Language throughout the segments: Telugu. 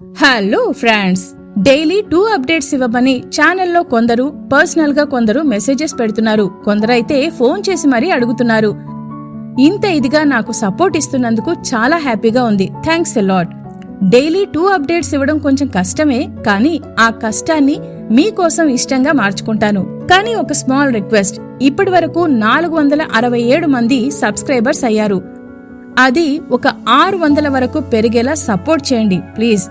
హలో ఫ్రెండ్స్, డైలీ 2 అప్డేట్స్ ఇవ్వమని ఛానల్లో కొందరు, పర్సనల్ గా కొందరు మెసేజెస్ పెడుతున్నారు. కొందరైతే ఫోన్ చేసి మరీ అడుగుతున్నారు. ఇంత ఇదిగా నాకు సపోర్ట్ ఇస్తున్నందుకు చాలా హ్యాపీగా ఉంది. Thanks a lot. Daily 2 updates ఇవ్వడం కొంచెం కష్టమే, కానీ ఆ కష్టాన్ని మీకోసం ఇష్టంగా మార్చుకుంటాను. కానీ ఒక స్మాల్ రిక్వెస్ట్, ఇప్పటి వరకు 467 మంది సబ్స్క్రైబర్స్ అయ్యారు. అది ఒక 600 వరకు పెరిగేలా సపోర్ట్ చేయండి ప్లీజ్.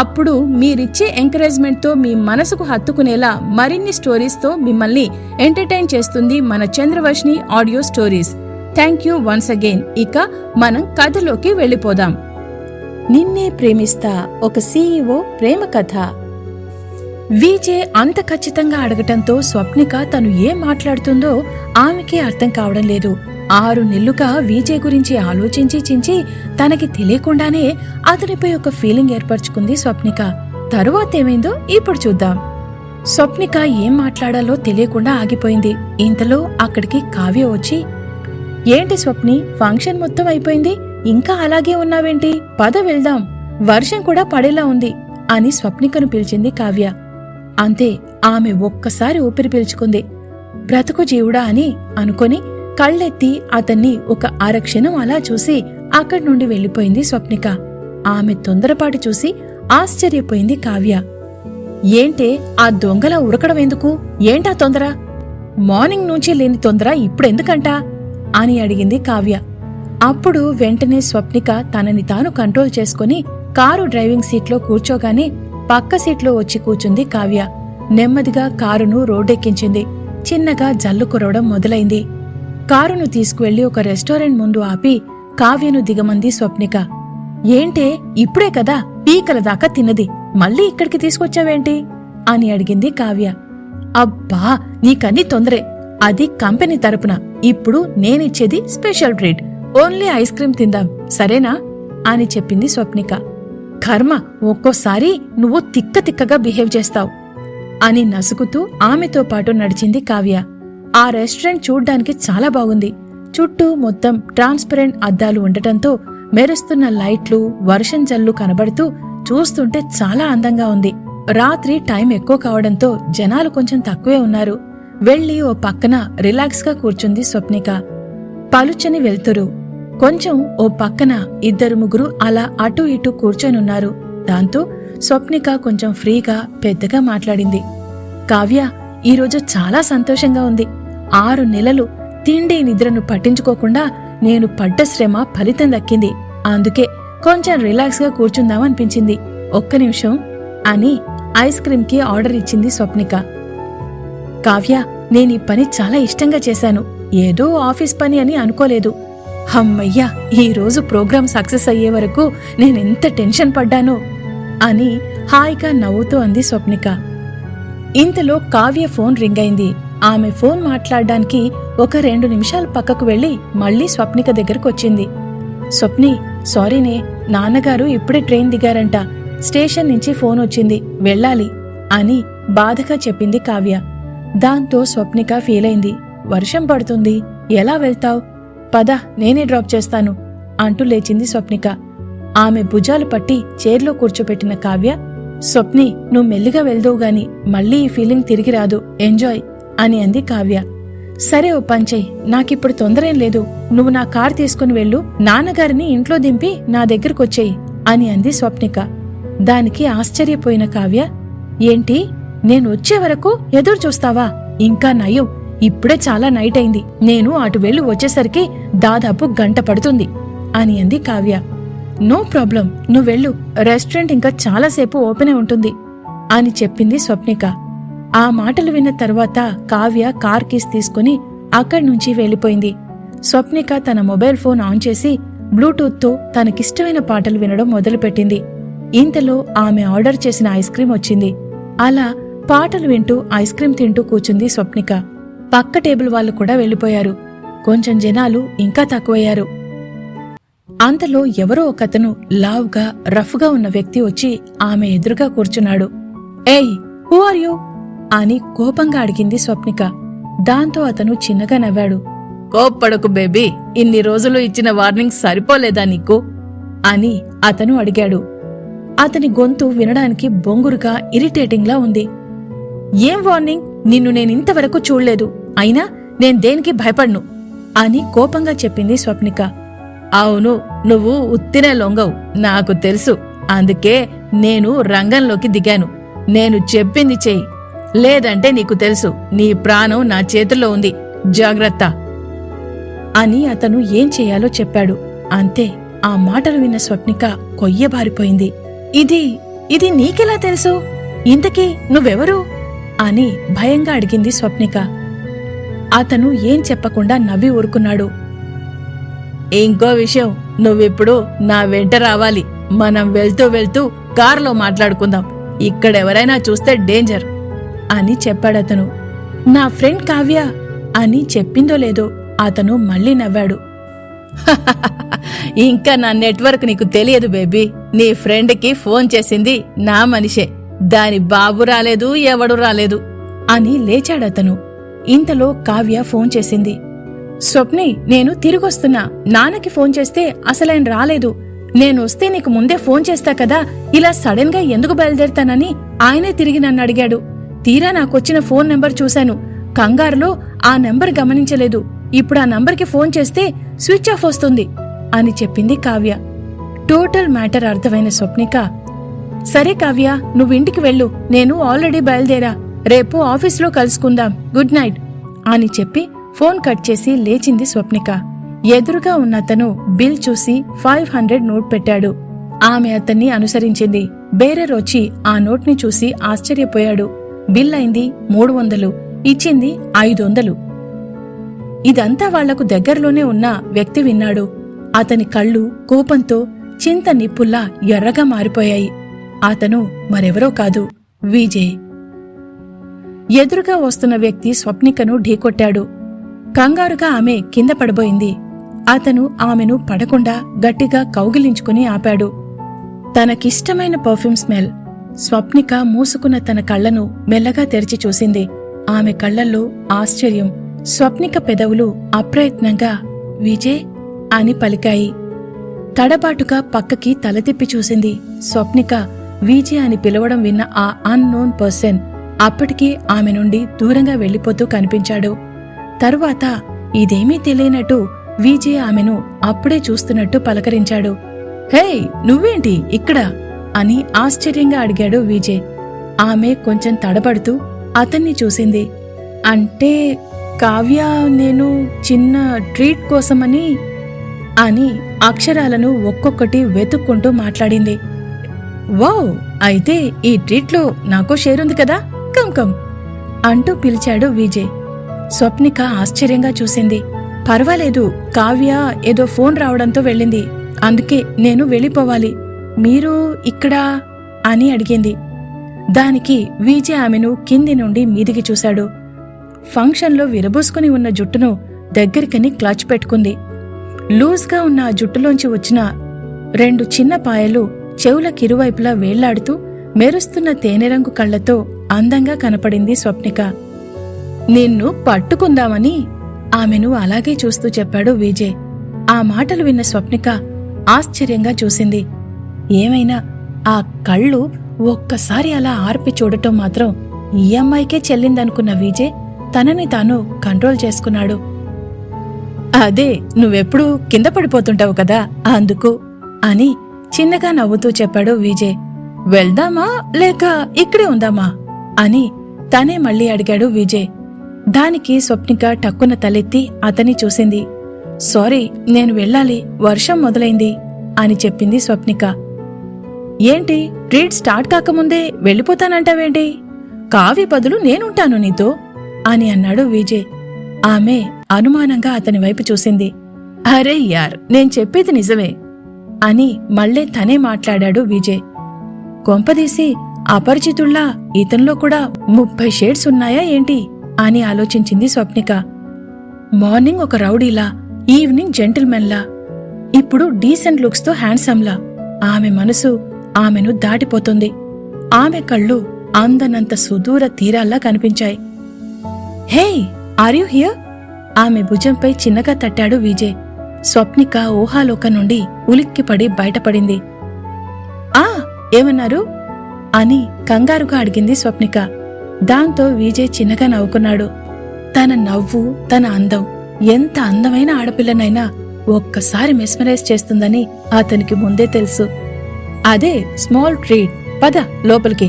అప్పుడు మీరిచ్చే ఎంకరేజ్మెంట్తో మీ మనసుకు హత్తుకునేలా మరిన్ని స్టోరీస్తో మిమ్మల్ని ఎంటర్టైన్ చేస్తుంది మన Chandravarshini audio stories. Thank you once again. ఇక మనం కథలోకి వెళ్ళిపోదాం. నిన్నే ప్రేమిస్తా, ఒక సీఈఓ ప్రేమ కథ. విజయ్ అంత ఖచ్చితంగా అడగటంతో స్వప్నిక తను ఏం మాట్లాడుతుందో ఆమెకి అర్థం కావడం లేదు. 6 నెలలుగా విజయ్ గురించి ఆలోచించి తనకి తెలియకుండానే అతనిపై ఒక ఫీలింగ్ ఏర్పరచుకుంది స్వప్నిక. తరువాతేమైందో ఇప్పుడు చూద్దాం. స్వప్నిక ఏం మాట్లాడాలో తెలియకుండా ఆగిపోయింది. ఇంతలో అక్కడికి కావ్య వచ్చి, ఏంటి స్వప్ని, ఫంక్షన్ మొత్తం అయిపోయింది, ఇంకా అలాగే ఉన్నావేంటి? పద వెళ్దాం, వర్షం కూడా పడేలా ఉంది అని స్వప్నికను పిలిచింది కావ్య. అంతే, ఆమె ఒక్కసారి ఊపిరి పీల్చుకుంది. బ్రతుకు జీవుడా అని అనుకొని కళ్ళెత్తి అతన్ని ఒక అరక్షణం అలా చూసి అక్కడి నుండి వెళ్లిపోయింది స్వప్నిక. ఆమె తొందరపాటు చూసి ఆశ్చర్యపోయింది కావ్య. ఏంటే ఆ దొంగలా ఉరకడం ఎందుకు? ఏంటా తొందర? మార్నింగ్ నుంచి లేని తొందర ఇప్పుడెందుకంటా అని అడిగింది కావ్య. అప్పుడు వెంటనే స్వప్నిక తనని తాను కంట్రోల్ చేసుకుని కారు డ్రైవింగ్ సీట్లో కూర్చోగానే పక్క సీట్లో వచ్చి కూర్చుంది కావ్య. నెమ్మదిగా కారును రోడ్డెక్కించింది. చిన్నగా జల్లు కురవడం మొదలైంది. కారును తీసుకువెళ్లి ఒక రెస్టారెంట్ ముందు ఆపి కావ్యను దిగమంది స్వప్నిక. ఏంటే, ఇప్పుడే కదా పీకల దాకా తిన్నది, మళ్ళీ ఇక్కడికి తీసుకొచ్చావేంటి అని అడిగింది కావ్య. అబ్బా, నీకన్నీ తొందరే, అది కంపెనీ తరపున, ఇప్పుడు నేనిచ్చేది special treat, only ice cream తిందాం సరేనా అని చెప్పింది స్వప్నిక. కర్మ, ఒక్కోసారి నువ్వు తిక్కగా బిహేవ్ చేస్తావు అని నసుకుతూ ఆమెతో పాటు నడిచింది కావ్య. ఆ రెస్టారెంట్ చూడ్డానికి చాలా బాగుంది. చుట్టూ మొత్తం ట్రాన్స్పరెంట్ అద్దాలు ఉండటంతో మెరుస్తున్న లైట్లు, వర్షం జల్లు కనబడుతూ చూస్తుంటే చాలా అందంగా ఉంది. రాత్రి టైం ఎక్కువ కావడంతో జనాలు కొంచెం తక్కువే ఉన్నారు. వెళ్లి ఓ పక్కన రిలాక్స్ గా కూర్చుంది స్వప్నిక. పలుచని వెళ్తురు. కొంచెం ఓ పక్కన 2-3 అలా అటూ ఇటూ కూర్చొనున్నారు. దాంతో స్వప్నిక కొంచెం ఫ్రీగా పెద్దగా మాట్లాడింది. కావ్య, ఈరోజు చాలా సంతోషంగా ఉంది. 6 నెలలు తిండి నిద్రను పట్టించుకోకుండా నేను పడ్డ శ్రమ ఫలితం దక్కింది. అందుకే కొంచెం రిలాక్స్ గా కూర్చుందామనిపించింది. ఒక్క నిమిషం అని ఐస్ క్రీంకి ఆర్డర్ ఇచ్చింది స్వప్నిక. కావ్య, నేనీ పని చాలా ఇష్టంగా చేశాను. ఏదో ఆఫీస్ పని అని అనుకోలేదు. హమ్మయ్యా, ఈరోజు ప్రోగ్రాం సక్సెస్ అయ్యే వరకు నేనెంత టెన్షన్ పడ్డానో అని హాయిగా నవ్వుతూ అంది స్వప్నిక. ఇంతలో కావ్య ఫోన్ రింగ్ అయింది. ఆమె ఫోన్ మాట్లాడడానికి ఒక 2 నిమిషాలు పక్కకు వెళ్లి మళ్లీ స్వప్నిక దగ్గరకొచ్చింది. స్వప్ని, సారీనే, నాన్నగారు ఇప్పుడే ట్రైన్ దిగారంట, స్టేషన్ నుంచి ఫోన్ వచ్చింది, వెళ్ళాలి అని బాధగా చెప్పింది కావ్య. దాంతో స్వప్నిక ఫీలైంది. వర్షం పడుతుంది, ఎలా వెళ్తావ్? పద, నేనే డ్రాప్ చేస్తాను అంటూ లేచింది స్వప్నిక. ఆమె భుజాలు పట్టి చైర్లో కూర్చోపెట్టిన కావ్య, స్వప్ని, నువ్వు మెల్లిగా వెళ్దోవుగాని మళ్లీ ఈ ఫీలింగ్ తిరిగి రాదు, ఎంజాయ్ అని అంది కావ్య. సరే, ఓ పంచేయ్, నాకిప్పుడు తొందరేం లేదు, నువ్వు నా కార్ తీసుకుని వెళ్ళు, నాన్నగారిని ఇంట్లో దింపి నా దగ్గరకొచ్చేయి అని అంది స్వప్నిక. దానికి ఆశ్చర్యపోయిన కావ్య, ఏంటి, నేను వచ్చే వరకు ఎదురు చూస్తావా? ఇంకా నయం, ఇప్పుడే చాలా నైట్ అయింది, నేను అటు వెళ్ళి వచ్చేసరికి దాదాపు గంట పడుతుంది అని అంది కావ్య. నో ప్రాబ్లం, నువ్వెళ్ళు, రెస్టారెంట్ ఇంకా చాలాసేపు ఓపెనే ఉంటుంది అని చెప్పింది స్వప్నిక. ఆ మాటలు విన్న తర్వాత కావ్య కార్ కీస్ తీసుకుని అక్కడి నుంచి వెళ్లిపోయింది. స్వప్నిక తన మొబైల్ ఫోన్ ఆన్ చేసి బ్లూటూత్తో తనకిష్టమైన పాటలు వినడం మొదలుపెట్టింది. ఇంతలో ఆమె ఆర్డర్ చేసిన ఐస్ క్రీం వచ్చింది. అలా పాటలు వింటూ ఐస్ క్రీం తింటూ కూర్చుంది స్వప్నిక. పక్క టేబుల్ వాళ్ళు కూడా వెళ్లిపోయారు. కొంచెం జనాలు ఇంకా తక్కువయ్యారు. అంతలో ఎవరో ఒకతను లావుగా రఫ్గా ఉన్న వ్యక్తి వచ్చి ఆమె ఎదురుగా కూర్చున్నాడు. ఏయ్, హూ ఆర్ యూ అని కోపంగా అడిగింది స్వప్నిక. దాంతో అతను చిన్నగా నవ్వాడు. కోప్పడకు బేబీ, ఇన్ని రోజులు ఇచ్చిన వార్నింగ్ సరిపోలేదా నీకు అని అతను అడిగాడు. అతని గొంతు వినడానికి బొంగురుగా ఇరిటేటింగ్లా ఉంది. ఏం వార్నింగ్? నిన్ను నేనింతవరకు చూడలేదు. అయినా నేను దేనికి భయపడ్ను అని కోపంగా చెప్పింది స్వప్నిక. అవును, నువ్వు ఉత్తినే లొంగవు, నాకు తెలుసు. అందుకే నేను రంగంలోకి దిగాను. నేను చెప్పింది చెయ్యి, లేదంటే నీకు తెలుసు నీ ప్రాణం నా చేతుల్లో ఉంది, జాగ్రత్త అని అతను ఏం చెయ్యాలో చెప్పాడు. అంతే, ఆ మాటలు విన్న స్వప్నిక కొయ్యబారిపోయింది. ఇది నీకెలా తెలుసు? ఇంతకీ నువ్వెవరు అని భయంగా అడిగింది స్వప్నిక. అతను ఏం చెప్పకుండా నవ్వి ఊరుకున్నాడు. ఇంకో విషయం, నువ్విప్పుడు నా వెంట రావాలి. మనం వెళ్తూ వెళ్తూ కారులో మాట్లాడుకుందాం. ఇక్కడెవరైనా చూస్తే డేంజర్ అని చెప్పాడతను. నా ఫ్రెండ్ కావ్య అని చెప్పిందో లేదో అతను మళ్ళీ నవ్వాడు. ఇంకా నా నెట్వర్క్ నీకు తెలియదు బేబీ. నీ ఫ్రెండ్కి ఫోన్ చేసింది నా మనిషే. దాని బాబు రాలేదు, ఎవడు రాలేదు అని లేచాడతను. ఇంతలో కావ్య ఫోన్ చేసింది. స్వప్ని, నేను తిరిగొస్తున్నా. నాన్నకి ఫోన్ చేస్తే అసలాయన రాలేదు. నేనొస్తే నీకు ముందే ఫోన్ చేస్తా కదా, ఇలా సడన్ గా ఎందుకు బయలుదేరుతానని ఆయనే తిరిగి నన్ను అడిగాడు. తీరా నాకొచ్చిన ఫోన్ నెంబర్ చూశాను. కంగారులో ఆ నెంబర్ గమనించలేదు. ఇప్పుడు ఆ నంబర్కి ఫోన్ చేస్తే స్విచ్ ఆఫ్ వస్తుంది అని చెప్పింది కావ్య. టోటల్ మ్యాటర్ అర్థమైన స్వప్నిక, సరే కావ్య, నువ్వింటికి వెళ్ళు. నేను ఆల్రెడీ బయలుదేరా. రేపు ఆఫీస్లో కలుసుకుందాం. గుడ్ నైట్ అని చెప్పి ఫోన్ కట్ చేసి లేచింది స్వప్నిక. ఎదురుగా ఉన్న అతను బిల్ చూసి 500 నోట్ పెట్టాడు. ఆమె అతన్ని అనుసరించింది. బేరర్ వచ్చి ఆ నోట్ని చూసి ఆశ్చర్యపోయాడు. బిల్ అయింది 300, ఇచ్చింది 500. ఇదంతా వాళ్లకు దగ్గరలోనే ఉన్న వ్యక్తి విన్నాడు. అతని కళ్ళు కోపంతో చింత నిప్పుల్లా ఎర్రగా మారిపోయాయి. అతను మరెవరో కాదు, విజయ్. ఎదురుగా వస్తున్న వ్యక్తి స్వప్నికను ఢీకొట్టాడు. కంగారుగా ఆమె కింద పడబోయింది. అతను ఆమెను పడకుండా గట్టిగా కౌగిలించుకుని ఆపాడు. తనకిష్టమైన పర్ఫ్యూమ్ స్మెల్. స్వప్నిక మూసుకున్న తన కళ్లను మెల్లగా తెరిచి చూసింది. ఆమె కళ్లల్లో ఆశ్చర్యం. స్వప్నిక పెదవులు అప్రయత్నంగా విజయ్ అని పలికాయి. తడబాటుగా పక్కకి తల తిప్పి చూసింది. స్వప్నిక విజయ్ అని పిలవడం విన్న ఆ అన్నోన్ పర్సన్ అప్పటికే ఆమె నుండి దూరంగా వెళ్లిపోతూ కనిపించాడు. తరువాత ఇదేమీ తెలియనట్టు విజయ్ ఆమెను అప్పుడే చూస్తున్నట్టు పలకరించాడు. హే, నువ్వేంటి ఇక్కడ అని ఆశ్చర్యంగా అడిగాడు విజయ్. ఆమె కొంచెం తడబడుతూ అతన్ని చూసింది. అంటే కావ్య, నేను చిన్న ట్రీట్ కోసమని అని అక్షరాలను ఒక్కొక్కటి వెతుక్కుంటూ మాట్లాడింది. వావ్, అయితే ఈ ట్రీట్లో నాకో షేరుంది కదా, కమ్ కమ్ అంటూ పిలిచాడు విజయ్. స్వప్నిక ఆశ్చర్యంగా చూసింది. పర్వాలేదు, కావ్య ఏదో ఫోన్ రావడంతో వెళ్ళింది. అందుకే నేను వెళ్ళిపోవాలి. మీరు ఇక్కడా అని అడిగింది. దానికి విజయ్ ఆమెను కింది నుండి మీదికి చూశాడు. ఫంక్షన్లో విరబూసుకుని ఉన్న జుట్టును దగ్గరికని క్లచ్ పెట్టుకుంది. లూజ్గా ఉన్న ఆ జుట్టులోంచి వచ్చిన 2 చిన్న పాయలు చెవులకిరువైపులా వేళ్లాడుతూ మెరుస్తున్న తేనెరంగు కళ్లతో అందంగా కనపడింది స్వప్నిక. నిన్ను పట్టుకుందామని ఆమెను అలాగే చూస్తూ చెప్పాడు విజయ్. ఆ మాటలు విన్న స్వప్నిక ఆశ్చర్యంగా చూసింది. ఏమైనా ఆ కళ్ళు ఒక్కసారి అలా ఆర్పి చూడటం మాత్రం ఈ అమ్మాయికే చెల్లిందనుకున్న విజయ్ తనని తాను కంట్రోల్ చేసుకున్నాడు. అదే, నువ్వెప్పుడూ కింద పడిపోతుంటావు కదా, అందుకు అని చిన్నగా నవ్వుతూ చెప్పాడు విజయ్. వెళ్దామా లేక ఇక్కడే ఉందామా అని తనే మళ్ళీ అడిగాడు విజయ్. దానికి స్వప్నిక టక్కున తలెత్తి అతని చూసింది. సారీ, నేను వెళ్ళాలి, వర్షం మొదలైంది అని చెప్పింది స్వప్నిక. ఏంటి, ట్రీట్ స్టార్ట్ కాకముందే వెళ్ళిపోతానంటావేంటి? కావ్య బదులు నేనుంటాను నీతో అని అన్నాడు విజయ్. ఆమె అనుమానంగా అతని వైపు చూసింది. అరే యార్, నేను చెప్పేది నిజమే అని మళ్ళీ తనే మాట్లాడాడు విజయ్. కొంపదీసి అపరిచితుల్లా ఇతనిలో కూడా 30 షేడ్స్ ఉన్నాయా ఏంటి అని ఆలోచించింది స్వప్నిక. మార్నింగ్ ఒక రౌడీలా, ఈవినింగ్ జెంటిల్మెన్లా, ఇప్పుడు డీసెంట్ లుక్స్తో హ్యాండ్సమ్లా. ఆమె మనసు ఆమెను దాటిపోతుంది. ఆమె కళ్ళు అందనంత సుదూర తీరాల్లా కనిపించాయి. హే, ఆర్ యు హియర్? ఆమె భుజంపై చిన్నగా తట్టాడు విజయ్. స్వప్నిక ఊహాలోకం నుండి ఉలిక్కిపడి బయటపడింది. ఆ, ఏమన్నారు అని కంగారుగా అడిగింది స్వప్నిక. దాంతో విజయ్ చిన్నగా నవ్వుకున్నాడు. తన నవ్వు, తన అందం ఎంత అందమైన ఆడపిల్లనైనా ఒక్కసారి మెస్మరైజ్ చేస్తుందని అతనికి ముందే తెలుసు. అదే స్మాల్ ట్రీట్, పద లోపలికి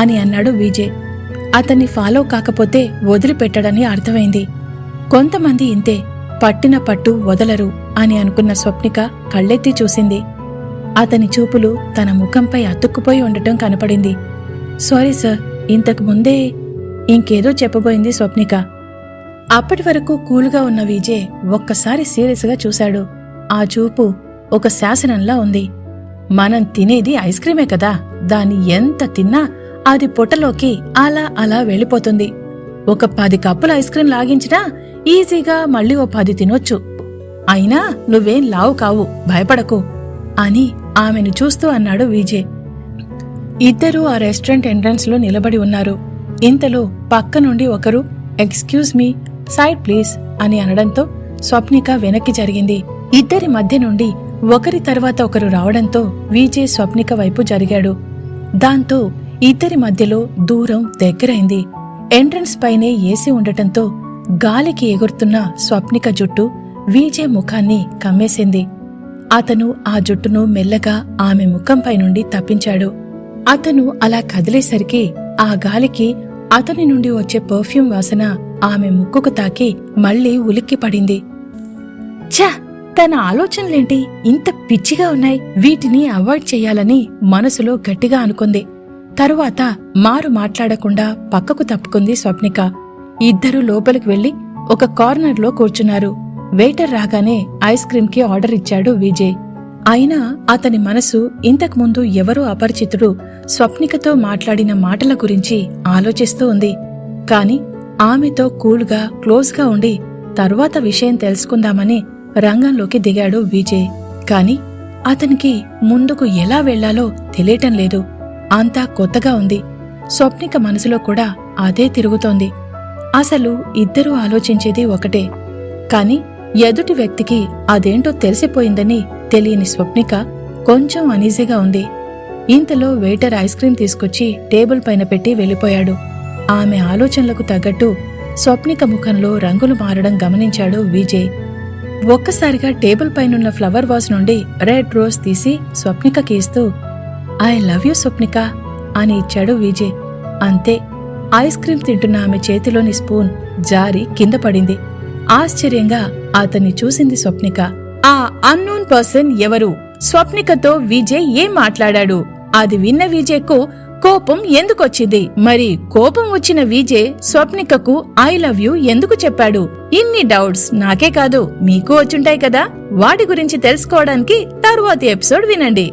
అని అన్నాడు విజయ్. అతన్ని ఫాలో కాకపోతే వదిలిపెట్టడని అర్థమైంది. కొంతమంది ఇంతే, పట్టిన పట్టు వదలరు అని అనుకున్న స్వప్నిక కళ్ళెత్తి చూసింది. అతని చూపులు తన ముఖంపై అతుక్కుపోయి ఉండటం కనపడింది. సారీ సార్, ఇంతకు ముందే ఇంకేదో చెప్పబోయింది స్వప్నిక. అప్పటి వరకు కూల్గా ఉన్న విజయ్ ఒక్కసారి సీరియస్గా చూశాడు. ఆ చూపు ఒక శాసనంలా ఉంది. మనం తినేది ఐస్ క్రీమే కదా, దాన్ని ఎంత తిన్నా అది పొట్టలోకి అలా అలా వెళ్ళిపోతుంది. ఒక 10 కప్పుల ఐస్ క్రీం లాగించినా ఈజీగా మళ్ళీ ఓ 10 తినొచ్చు. అయినా నువ్వేం లావు కావు, భయపడకు అని ఆమెను చూస్తూ అన్నాడు విజయ్. ఇద్దరూ ఆ రెస్టారెంట్ ఎంట్రన్స్ లో నిలబడి ఉన్నారు. ఇంతలో పక్క నుండి ఒకరు ఎక్స్క్యూజ్ మీ, సైడ్ ప్లీజ్ అని అనడంతో స్వప్నిక వెనక్కి జరిగింది. ఇద్దరి మధ్య నుండి ఒకరి తర్వాత ఒకరు రావడంతో విజయ్ స్వప్నిక వైపు జరిగాడు. దాంతో ఇద్దరి మధ్యలో దూరం దగ్గరైంది. ఎంట్రన్స్ పైనే ఏసీ ఉండటంతో గాలికి ఎగురుతున్న స్వప్నిక జుట్టు విజయ్ ముఖాన్ని కమ్మేసింది. అతను ఆ జుట్టును మెల్లగా ఆమె ముఖంపై నుండి తప్పించాడు. అతను అలా కదిలేసరికి ఆ గాలికి అతని నుండి వచ్చే పర్ఫ్యూమ్ వాసన ఆమె ముక్కుకు తాకి మళ్లీ ఉలిక్కిపడింది. ఛ, తన ఆలోచనలేంటి ఇంత పిచ్చిగా ఉన్నాయి, వీటిని అవాయిడ్ చెయ్యాలని మనసులో గట్టిగా అనుకుంది. తరువాత మారు మాట్లాడకుండా పక్కకు తప్పుకుంది స్వప్నిక. ఇద్దరూ లోపలికి వెళ్లి ఒక కార్నర్లో కూర్చున్నారు. వెయిటర్ రాగానే ఐస్ క్రీంకి ఆర్డర్ ఇచ్చాడు విజయ్. అయినా అతని మనసు ఇంతకుముందు ఎవరో అపరిచితుడు స్వప్నికతో మాట్లాడిన మాటల గురించి ఆలోచిస్తూ ఉంది. కాని ఆమెతో కూల్గా క్లోజ్గా ఉండి తరువాత విషయం తెలుసుకుందామని రంగంలోకి దిగాడు విజయ్. కాని అతనికి ముందుకు ఎలా వెళ్లాలో తెలియటం లేదు. అంతా కొత్తగా ఉంది. స్వప్నిక మనసులో కూడా అదే తిరుగుతోంది. అసలు ఇద్దరూ ఆలోచించేది ఒకటే, కాని ఎదుటి వ్యక్తికి అదేంటో తెలిసిపోయిందని తెలియని స్వప్నిక కొంచెం అనీజీగా ఉంది. ఇంతలో వెయిటర్ ఐస్ క్రీం తీసుకొచ్చి టేబుల్ పైన పెట్టి వెళ్లిపోయాడు. ఆమె ఆలోచనలకు తగ్గట్టు స్వప్నిక ముఖంలో రంగులు మారడం గమనించాడు విజయ్. ఒక్కసారిగా టేబుల్ పైనున్న ఫ్లవర్ వాజ్ నుండి రెడ్ రోజ్ తీసి స్వప్నికకి ఇస్తూ ఐ లవ్ యూ స్వప్నిక అని ఇచ్చాడు విజయ్. అంతే, ఐస్ క్రీం తింటున్న ఆమె చేతిలోని స్పూన్ జారి కింద పడింది. ఆశ్చర్యంగా అతన్ని చూసింది స్వప్నిక. ఆ అన్నోన్ పర్సన్ ఎవరు? స్వప్నికతో విజయ్ ఏం మాట్లాడాడు? అది విన్న విజయ్కు కోపం ఎందుకొచ్చింది? మరి కోపం వచ్చిన విజయ్ స్వప్నికకు ఐ లవ్ యూ ఎందుకు చెప్పాడు? ఇన్ని డౌట్స్ నాకే కాదు మీకు వచ్చుంటాయి కదా. వాటి గురించి తెలుసుకోవడానికి తరువాతి ఎపిసోడ్ వినండి.